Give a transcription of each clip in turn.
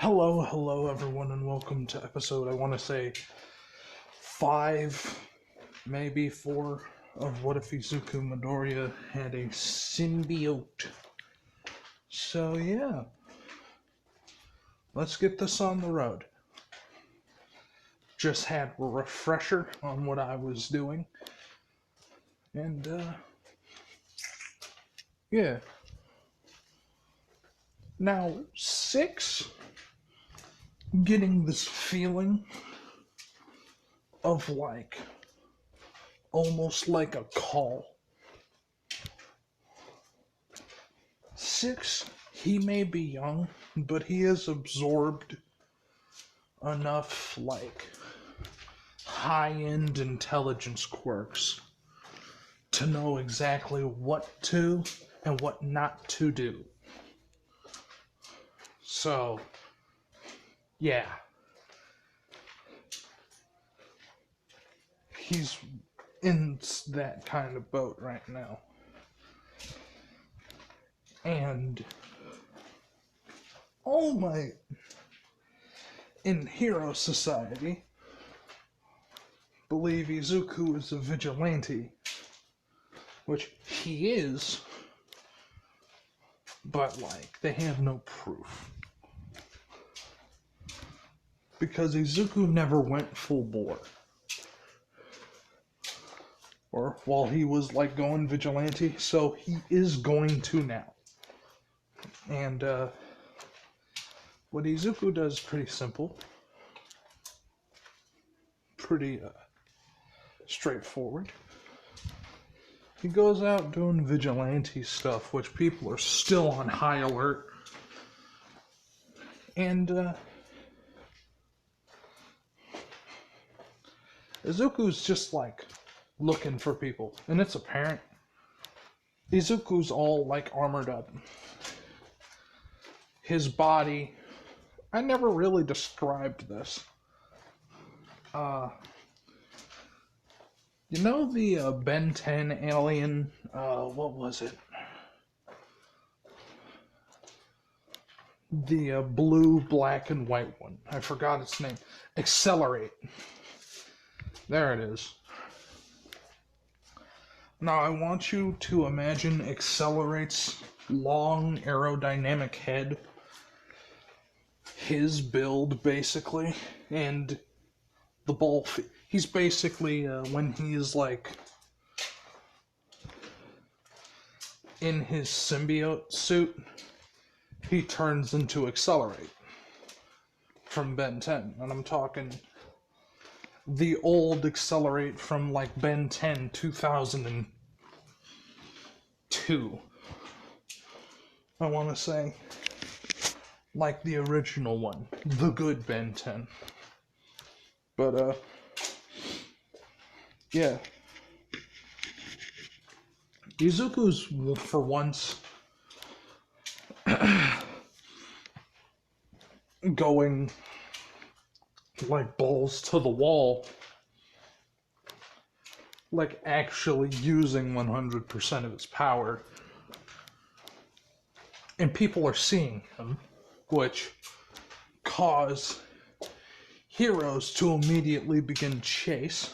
Hello everyone, and welcome to episode, I want to say, 5, maybe 4, of What If Izuku Midoriya had a symbiot. So yeah, let's get this on the road. Just had a refresher on what I was doing, and yeah. Now, 6, getting this feeling of almost like a call. 6, he may be young, but he has absorbed enough high-end intelligence quirks to know exactly what to and what not to do. So, yeah. He's in that kind of boat right now. And All Might in Hero Society believe Izuku is a vigilante, which he is, but they have no proof. Because Izuku never went full bore. Or while he was going vigilante, so he is going to now. And what Izuku does is pretty simple. Pretty straightforward. He goes out doing vigilante stuff, which people are still on high alert. And Izuku's just looking for people, and it's apparent. Izuku's all armored up. His body, I never really described this. You know the Ben 10 alien, what was it? The blue, black, and white one. I forgot its name. Accelerate. There it is. Now I want you to imagine Accelerate's long aerodynamic head, his build basically, and the ball. He's basically when he's in his symbiote suit, he turns into Accelerate from Ben 10, and I'm talking the old Accelerate from Ben 10 2002. I want to say the original one, the good Ben 10. But yeah. Izuku's for once going balls to the wall, actually using 100% of its power. And people are seeing him, which cause heroes to immediately begin chase,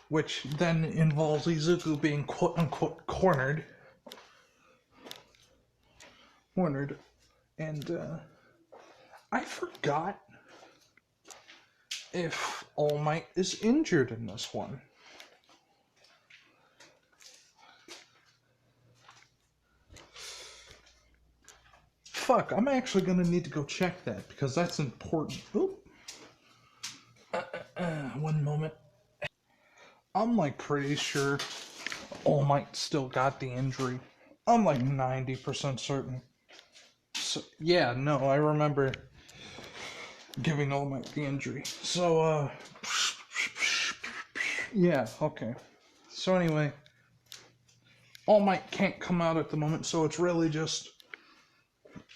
which then involves Izuku being quote-unquote cornered, and I forgot if All Might is injured in this one. Fuck, I'm actually gonna need to go check that, because that's important. Oop. One moment. I'm pretty sure All Might still got the injury. I'm 90% certain. So, yeah, no, I remember giving All Might the injury. So, yeah, okay. So anyway, All Might can't come out at the moment, so it's really just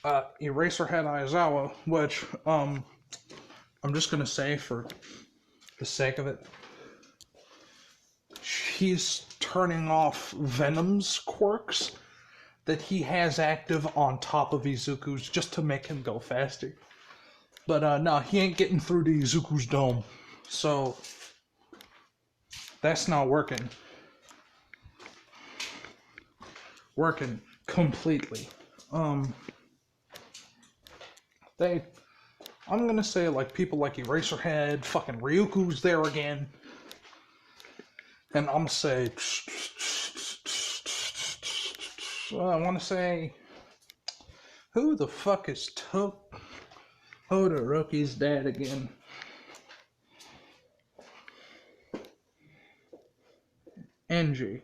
Eraserhead Aizawa, which, I'm just gonna say for the sake of it, he's turning off Venom's quirks that he has active on top of Izuku's just to make him go faster. But no, he ain't getting through to Izuku's dome. So that's not working. Working completely. I'm gonna say like people like Eraserhead, fucking Ryuku's there again. And I'm gonna say I wanna say who the fuck is Todoroki's dad again? Enji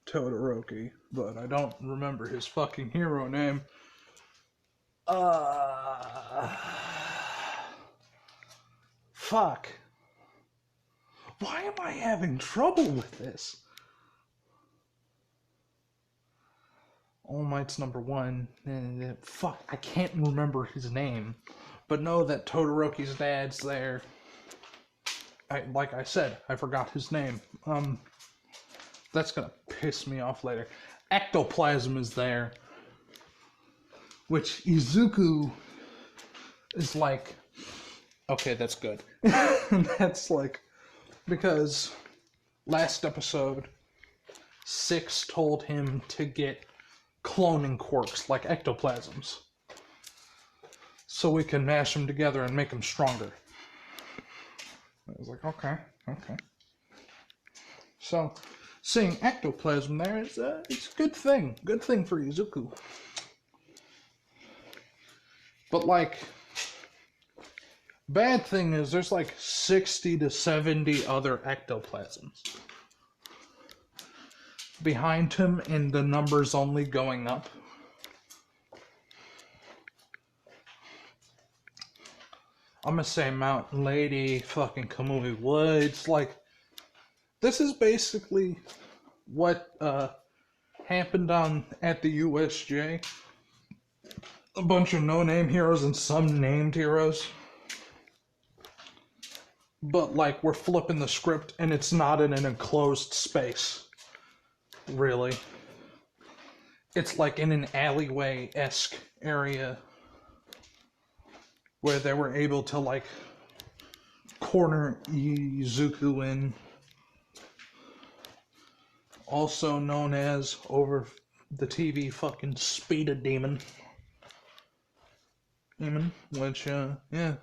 Todoroki, but I don't remember his fucking hero name. Fuck. Why am I having trouble with this? All Might's number one. Fuck, I can't remember his name. But know that Todoroki's dad's there. Like I said, I forgot his name. That's gonna piss me off later. Ectoplasm is there. Which Izuku is like, okay, that's good. That's like, because last episode, 6 told him to get cloning quirks like ectoplasms. So we can mash them together and make them stronger. I was like, okay. So, seeing ectoplasm there is it's a good thing. Good thing for Izuku. But like, bad thing is there's like 60 to 70 other ectoplasms behind him, and the number's only going up. I'm gonna say Mountain Lady, fucking Kamui Woods. Like, this is basically what happened at the USJ. A bunch of no-name heroes and some named heroes. But, like, we're flipping the script and it's not in an enclosed space. Really. It's like in an alleyway-esque area where they were able to, like, corner Izuku in. Also known as, over the TV, fucking Speed a Demon. Which, yeah.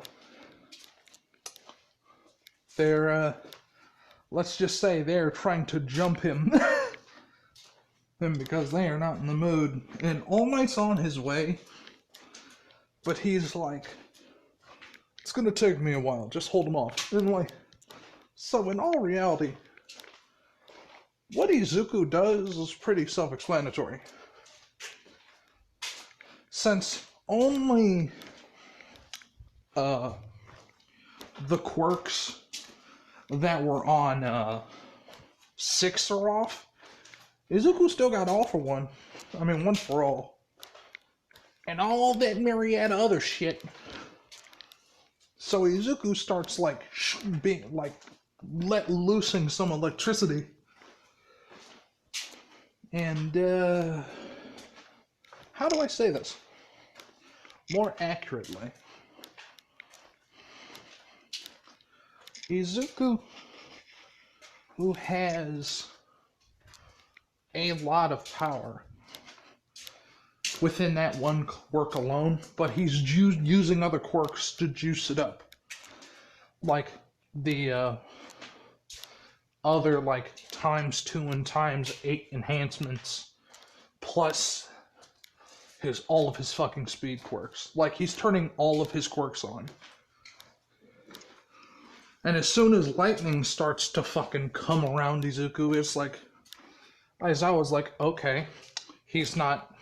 They're, let's just say they're trying to jump him. And because they are not in the mood. And All Might's on his way. But he's like, it's gonna take me a while, just hold him off. And like, so in all reality, what Izuku does is pretty self-explanatory. Since only the quirks that were on 6 are off, Izuku still got all for one. I mean, one for all. And all that myriad of other shit. So Izuku starts like being like let loosing some electricity. And how do I say this more accurately? Izuku, who has a lot of power within that one quirk alone, but he's using other quirks to juice it up. Like the other like ×2 and ×8 enhancements, plus all of his fucking speed quirks. Like, he's turning all of his quirks on. And as soon as lightning starts to fucking come around Izuku, it's like, Aizawa's like, okay, he's not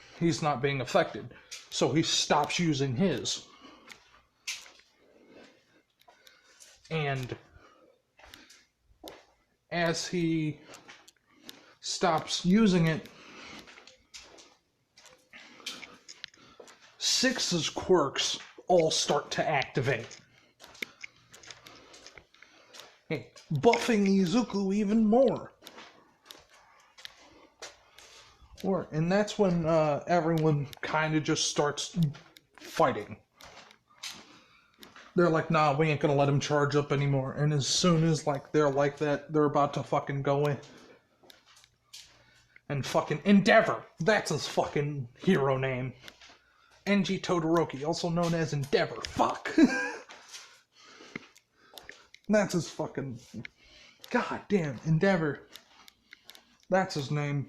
being affected. So he stops using his. And as he stops using it, 6's quirks all start to activate. Buffing Izuku even more. And that's when everyone kind of just starts fighting. They're like, nah, we ain't gonna let him charge up anymore. And as soon as they're like that, they're about to fucking go in. And fucking Endeavor, that's his fucking hero name. Enji Todoroki, also known as Endeavor. Fuck. That's his fucking... God damn, Endeavor. That's his name.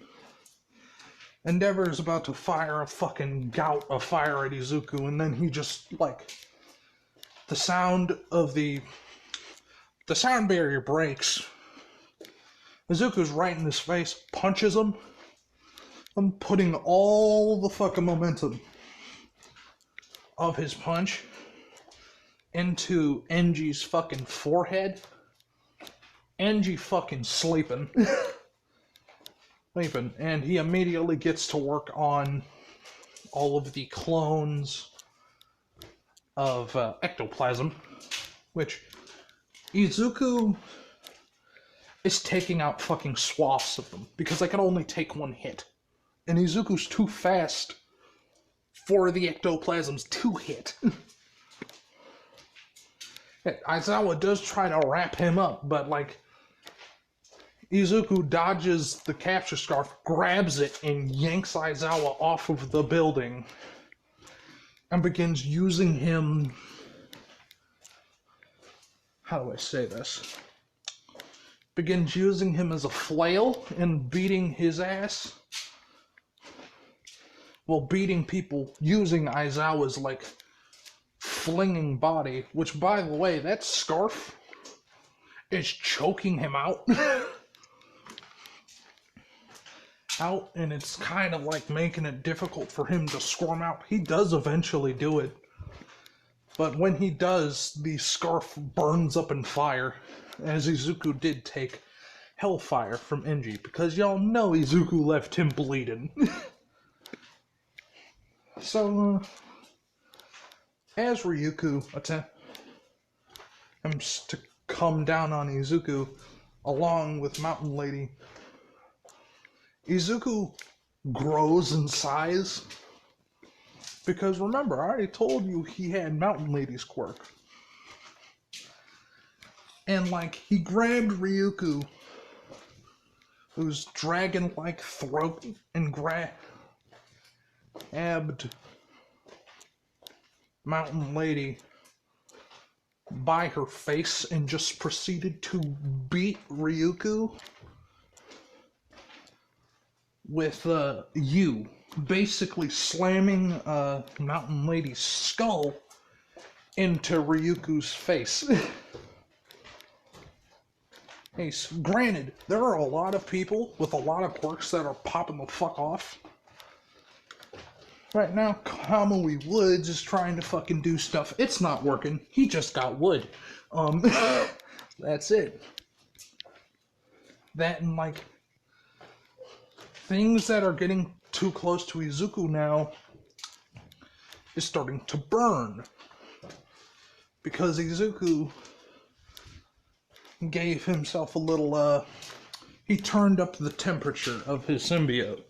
Endeavor is about to fire a fucking gout of fire at Izuku, and then he just, the sound barrier breaks. Izuku's right in his face, punches him. I'm putting all the fucking momentum of his punch into Enji's fucking forehead. Enji fucking sleeping. And he immediately gets to work on all of the clones of ectoplasm, which Izuku is taking out fucking swaths of them because I can only take one hit. And Izuku's too fast for the ectoplasms to hit. Aizawa does try to wrap him up, but Izuku dodges the capture scarf, grabs it, and yanks Aizawa off of the building and begins using him... How do I say this? Begins using him as a flail and beating his ass. Well, beating people using Aizawa's, flinging body, which, by the way, that scarf is choking him out. And it's kind of making it difficult for him to squirm out. He does eventually do it. But when he does, the scarf burns up in fire, as Izuku did take hellfire from Enji, because y'all know Izuku left him bleeding. So, as Ryuko attempts to come down on Izuku, along with Mountain Lady, Izuku grows in size, because remember, I already told you he had Mountain Lady's quirk. And, he grabbed Ryuko, whose dragon-like throat, and grabbed Mountain Lady by her face and just proceeded to beat Ryuko with you, basically slamming Mountain Lady's skull into Ryuko's face. Hey, granted, there are a lot of people with a lot of quirks that are popping the fuck off. Right now, Kamui Woods is trying to fucking do stuff. It's not working. He just got wood. That's it. That and things that are getting too close to Izuku now is starting to burn. Because Izuku gave himself a little, he turned up the temperature of his symbiote.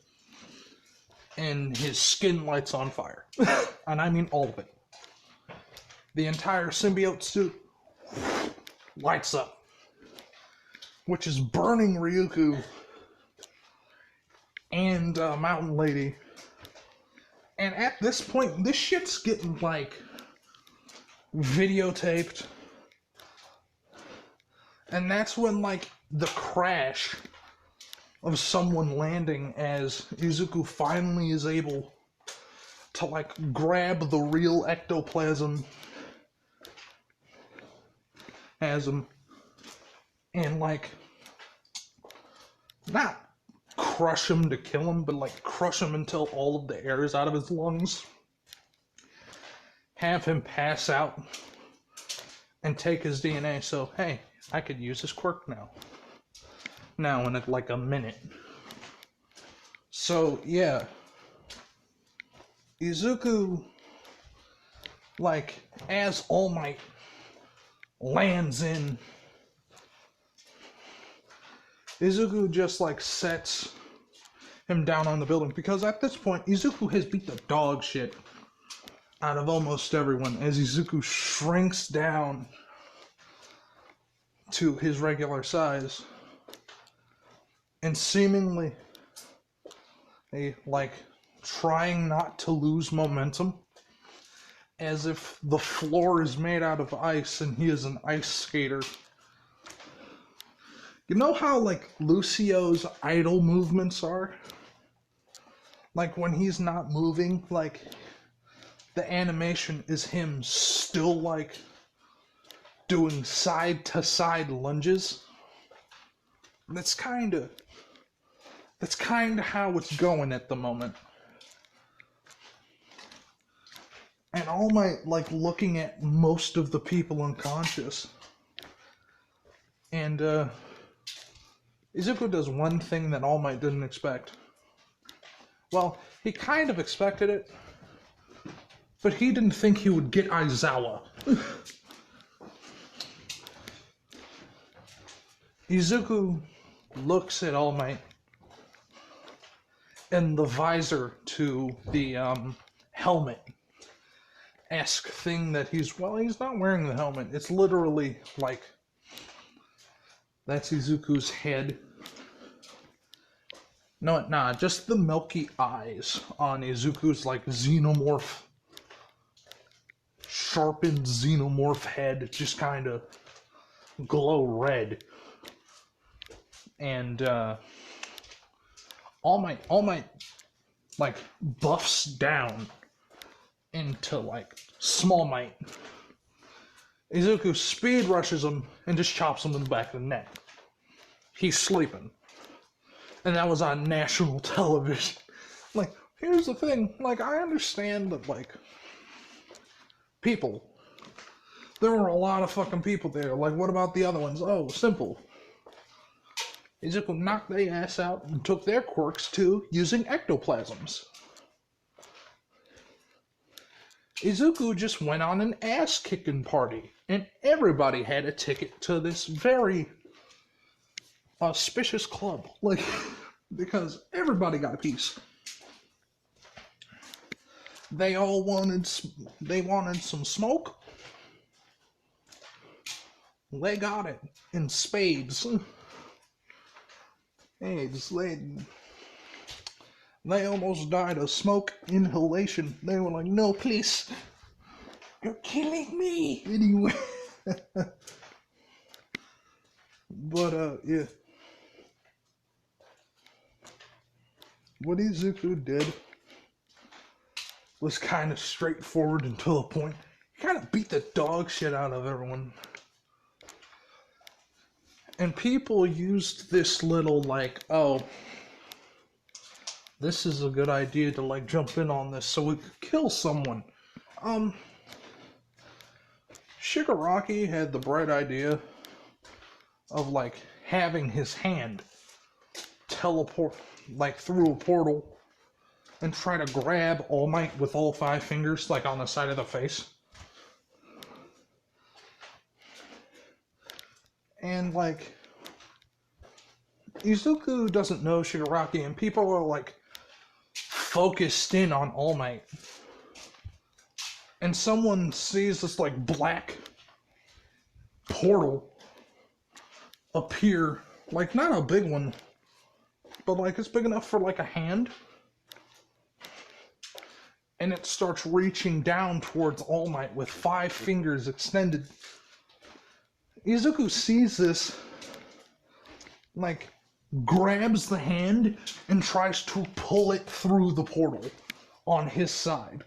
And his skin lights on fire. And I mean all of it. The entire symbiote suit lights up. Which is burning Ryuko and Mountain Lady. And at this point, this shit's getting videotaped. And that's when the crash of someone landing as Izuku finally is able to grab the real ectoplasm as him and not crush him to kill him, but crush him until all of the air is out of his lungs. Have him pass out and take his DNA, so hey, I could use his quirk now. Now in a minute. So yeah, Izuku, as All Might lands in, Izuku just sets him down on the building, because at this point, Izuku has beat the dog shit out of almost everyone as Izuku shrinks down to his regular size and seemingly trying not to lose momentum, as if the floor is made out of ice and he is an ice skater. You know how, like, Lucio's idle movements are? Like, when he's not moving, like, the animation is him still, like, doing side-to-side lunges. That's kind of how it's going at the moment. And All Might, like, looking at most of the people unconscious. And, Izuku does one thing that All Might didn't expect. Well, he kind of expected it, but he didn't think he would get Aizawa. Izuku looks at All Might, and the visor to the helmet-esque thing that he's not wearing the helmet. It's literally like, that's Izuku's head. No, just the milky eyes on Izuku's, like, sharpened xenomorph head just kind of glow red. And, All Might, like, buffs down into, like, Small Might. Izuku speed rushes him and just chops him in the back of the neck. He's sleeping. And that was on national television. Like, here's the thing. Like, I understand that, like, people. There were a lot of fucking people there. Like, what about the other ones? Oh, simple. Izuku knocked their ass out and took their quirks too, using ectoplasms. Izuku just went on an ass-kicking party, and everybody had a ticket to this very auspicious club. Like, because everybody got a piece. They wanted some smoke. They got it in spades. Hey, they almost died of smoke inhalation. They were like, no, please. You're killing me. Anyway. But, yeah. What Izuku did was kind of straightforward until a point. He kind of beat the dog shit out of everyone. And people used this little, like, oh, this is a good idea to, like, jump in on this so we could kill someone. Shigaraki had the bright idea of, like, having his hand teleport, like, through a portal and try to grab All Might with all 5 fingers, like, on the side of the face. And, like, Izuku doesn't know Shigaraki, and people are, like, focused in on All Might. And someone sees this, like, black portal appear. Like, not a big one, but, like, it's big enough for, like, a hand. And it starts reaching down towards All Might with 5 fingers extended. Izuku sees this, like, grabs the hand and tries to pull it through the portal on his side.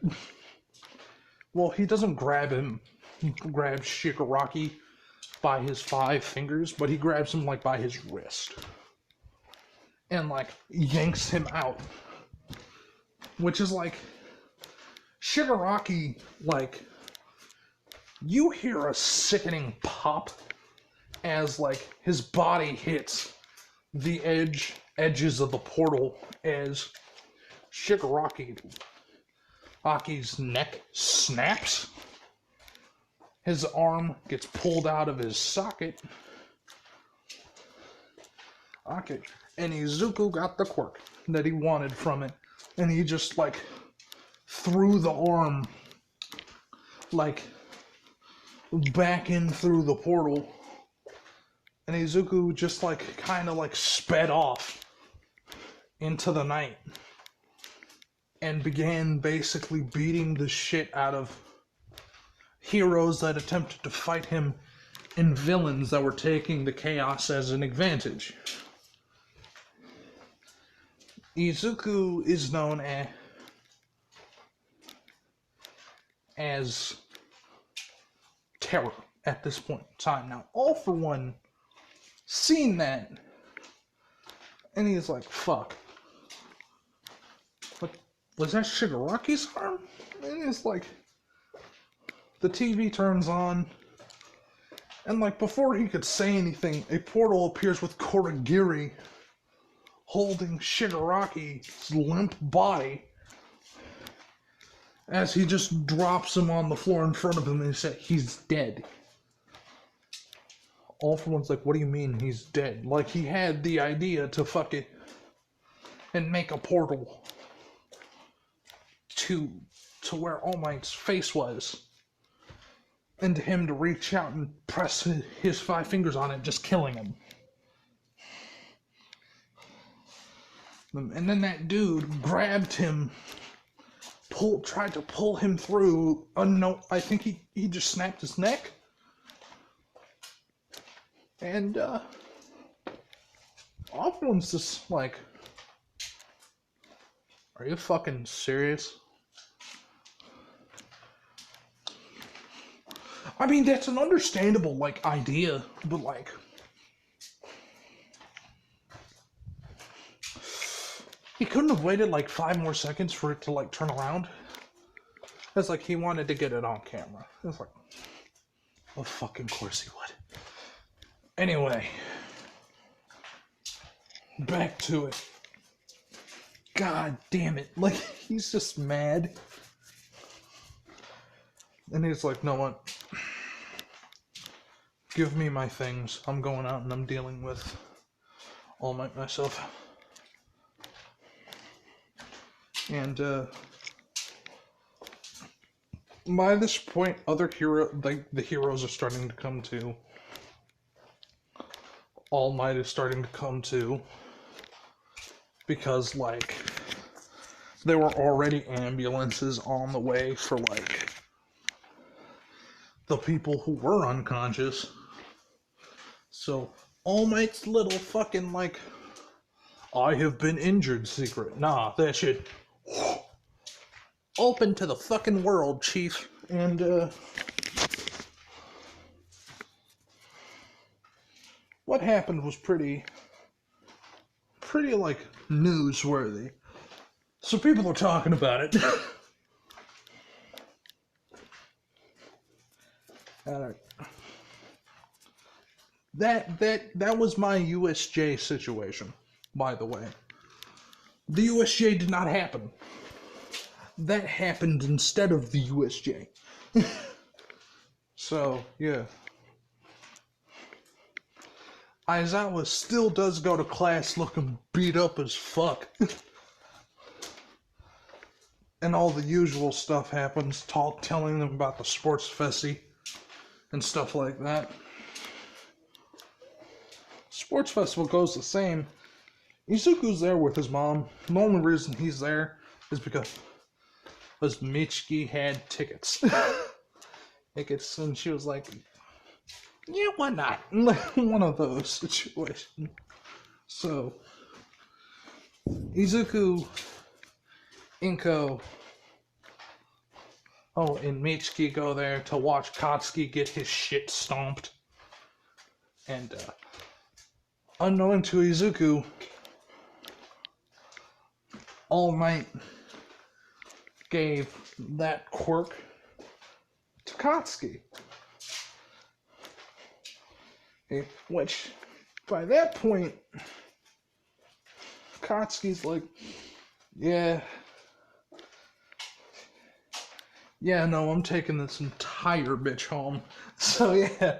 Well, he doesn't grab him. He grabs Shigaraki by his 5 fingers, but he grabs him, like, by his wrist. And, like, yanks him out. Which is, like, Shigaraki, like, you hear a sickening pop as, like, his body hits the edges of the portal as Shigaraki's neck snaps. His arm gets pulled out of his socket. And Izuku got the quirk that he wanted from it. And he just, like, threw the arm, like, back in through the portal. And Izuku just, like, kind of, like, sped off into the night. And began basically beating the shit out of heroes that attempted to fight him and villains that were taking the chaos as an advantage. Izuku is known as terror at this point in time. Now, All For One seen that, and he's like, fuck. What, was that Shigaraki's arm? And it's like, the TV turns on, and like, before he could say anything, a portal appears with Korogiri holding Shigaraki's limp body as he just drops him on the floor in front of him and he said, he's dead. All For One's like, what do you mean he's dead? Like, he had the idea to fuck it and make a portal to where All Might's face was. And to him to reach out and press his 5 fingers on it, just killing him. And then that dude grabbed him, tried to pull him through. I think he just snapped his neck. And All For One's just like, are you fucking serious? I mean, that's an understandable, like, idea, but, like, he couldn't have waited, like, 5 more seconds for it to, like, turn around. It's like he wanted to get it on camera. It's like, of fucking course he would. Anyway, back to it. God damn it. Like, he's just mad. And he's like, no what? Give me my things. I'm going out and I'm dealing with All Might myself. And by this point, the heroes are starting to come to. All Might is starting to come to. Because, like, there were already ambulances on the way for, like, the people who were unconscious. So, All Might's little fucking, like, I have been injured secret. Nah, that shit. Open to the fucking world, Chief. And, what happened was pretty, like, newsworthy. So people are talking about it. That was my USJ situation, by the way. The USJ did not happen. That happened instead of the USJ. So, yeah. Aizawa still does go to class looking beat up as fuck. And all the usual stuff happens, telling them about the sports festy and stuff like that. Sports festival goes the same. Izuku's there with his mom. The only reason he's there is because Michiki had tickets. And she was like, yeah, why not? One of those situations. So, Izuku, Inko, and Michiki go there to watch Katsuki get his shit stomped. And, unknown to Izuku, All Might gave that quirk to Katsuki. Which, by that point, Katsuki's like, yeah, no, I'm taking this entire bitch home. So, yeah,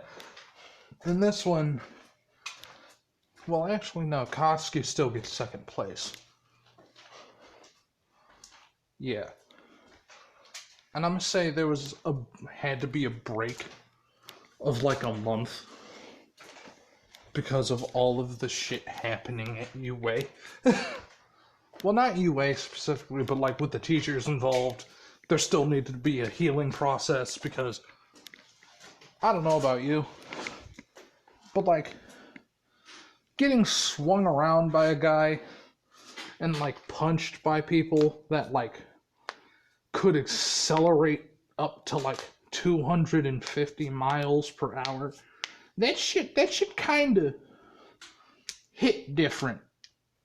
in this one, Well, actually, no. Koski still gets second place. Yeah. And I'm gonna say had to be a break of like a month because of all of the shit happening at UA. Well, not UA specifically, but like with the teachers involved, there still needed to be a healing process because I don't know about you, but like getting swung around by a guy and like punched by people that like could accelerate up to like 250 miles per hour. That shit kind of hit different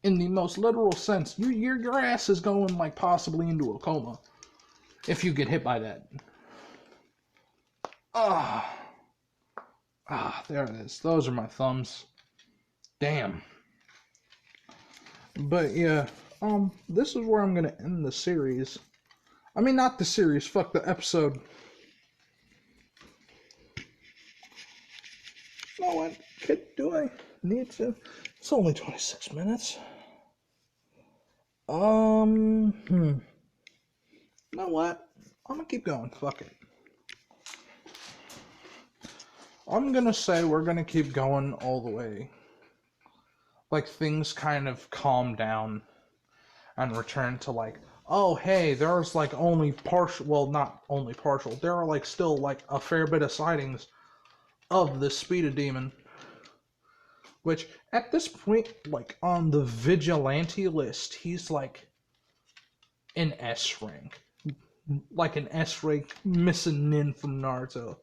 in the most literal sense. Your ass is going like possibly into a coma if you get hit by that. There it is. Those are my thumbs. Damn. But yeah, this is where I'm gonna end the series. I mean, not the series. Fuck the episode. You know what? Do I need to? It's only 26 minutes. You know what? I'm gonna keep going. Fuck it. I'm gonna say we're gonna keep going all the way. Like things kind of calm down and return to like, oh hey, there's like only partial, well not only partial, there are like still like a fair bit of sightings of the Speeda demon. Which at this point, like on the vigilante list, he's like an S rank. Like an S rank missing nin from Naruto.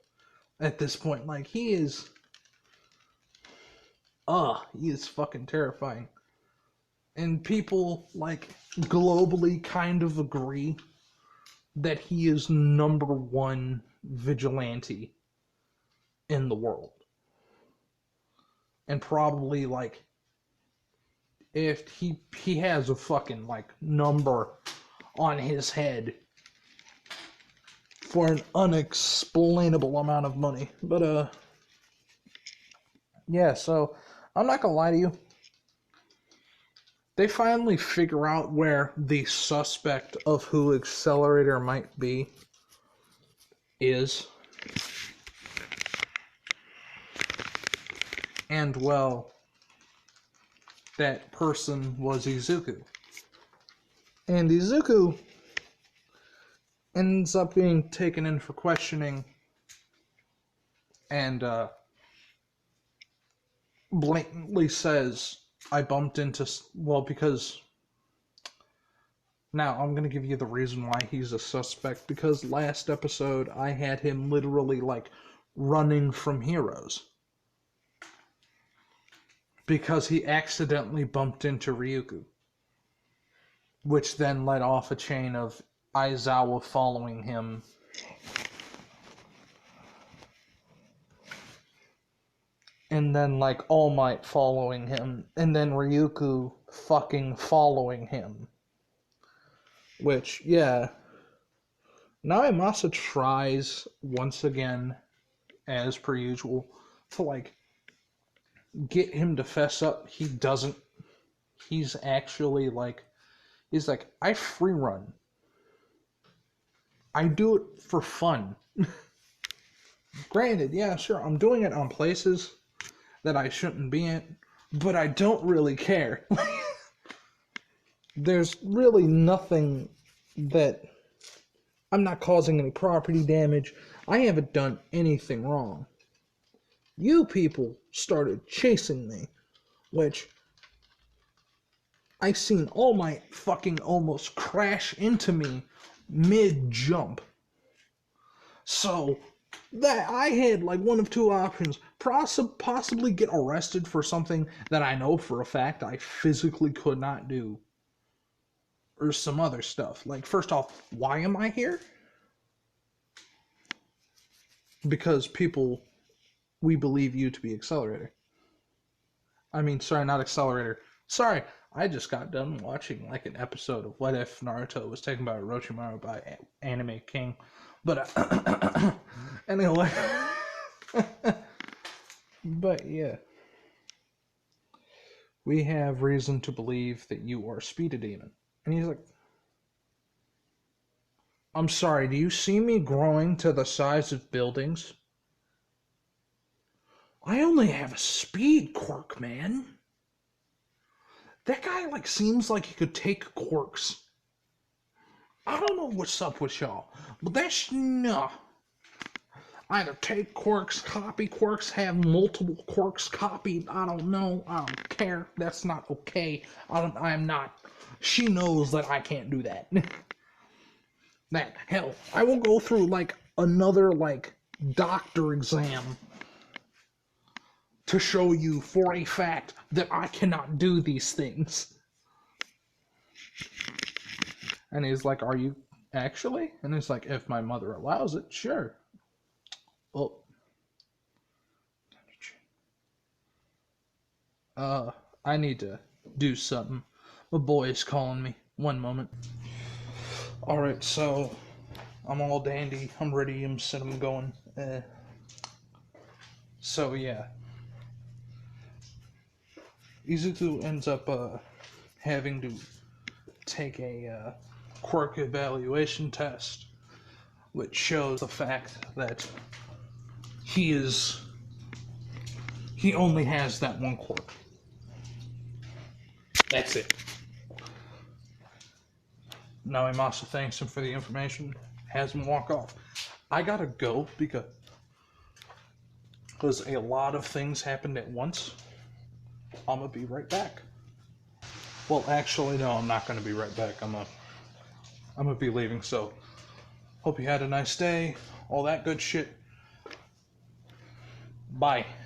At this point, like he is fucking terrifying. And people like globally kind of agree that he is number one vigilante in the world. And probably like if he has a fucking like number on his head for an unexplainable amount of money. But yeah, so I'm not gonna lie to you. They finally figure out where the suspect of who Accelerator might be is. And well, that person was Izuku. And Izuku ends up being taken in for questioning and blatantly says, I bumped into, well, because now I'm going to give you the reason why he's a suspect, because last episode I had him literally like running from heroes because he accidentally bumped into Ryuku, which then led off a chain of Aizawa following him. And then, like, All Might following him. And then Ryuku fucking following him. Which, yeah. Naimasa tries, once again, as per usual, to, like, get him to fess up. He doesn't. He's actually, like, I free run. I do it for fun. Granted, yeah, sure, I'm doing it on places that I shouldn't be in, but I don't really care. There's really nothing that I'm not causing any property damage. I haven't done anything wrong. You people started chasing me, which I seen All Might fucking almost crash into me mid-jump. So that I had like one of two options. Possibly get arrested for something that I know for a fact I physically could not do. Or some other stuff. Like, first off, why am I here? Because we believe you to be Accelerator. I mean, sorry, not Accelerator. Sorry, I just got done watching like an episode of What If Naruto was taken by Orochimaru by Anime King. But anyway. But yeah. we have reason to believe that you are a speed demon. And he's like, I'm sorry, do you see me growing to the size of buildings? I only have a speed quirk, man. That guy, like, seems like he could take quirks. I don't know what's up with y'all, but that's nah. Either take quirks, copy quirks, have multiple quirks copied. I don't know. I don't care. That's not okay. I'm not. She knows that I can't do that. That, hell, I will go through, like, another, like, doctor exam to show you for a fact that I cannot do these things. And he's like, are you actually? And he's like, if my mother allows it, sure. Well, I need to do something. My boy's calling me. One moment. Alright, so I'm all dandy. I'm ready. I'm set. I'm going. So, yeah. Izuku ends up having to take a quirk evaluation test, which shows the fact that he only has that one quirk. That's it. Now Imasa thanks him for the information, has him walk off. I gotta go because a lot of things happened at once. I'm gonna be right back. Well, actually, no, I'm not gonna be right back. I'm gonna be leaving. So, hope you had a nice day. All that good shit. Bye.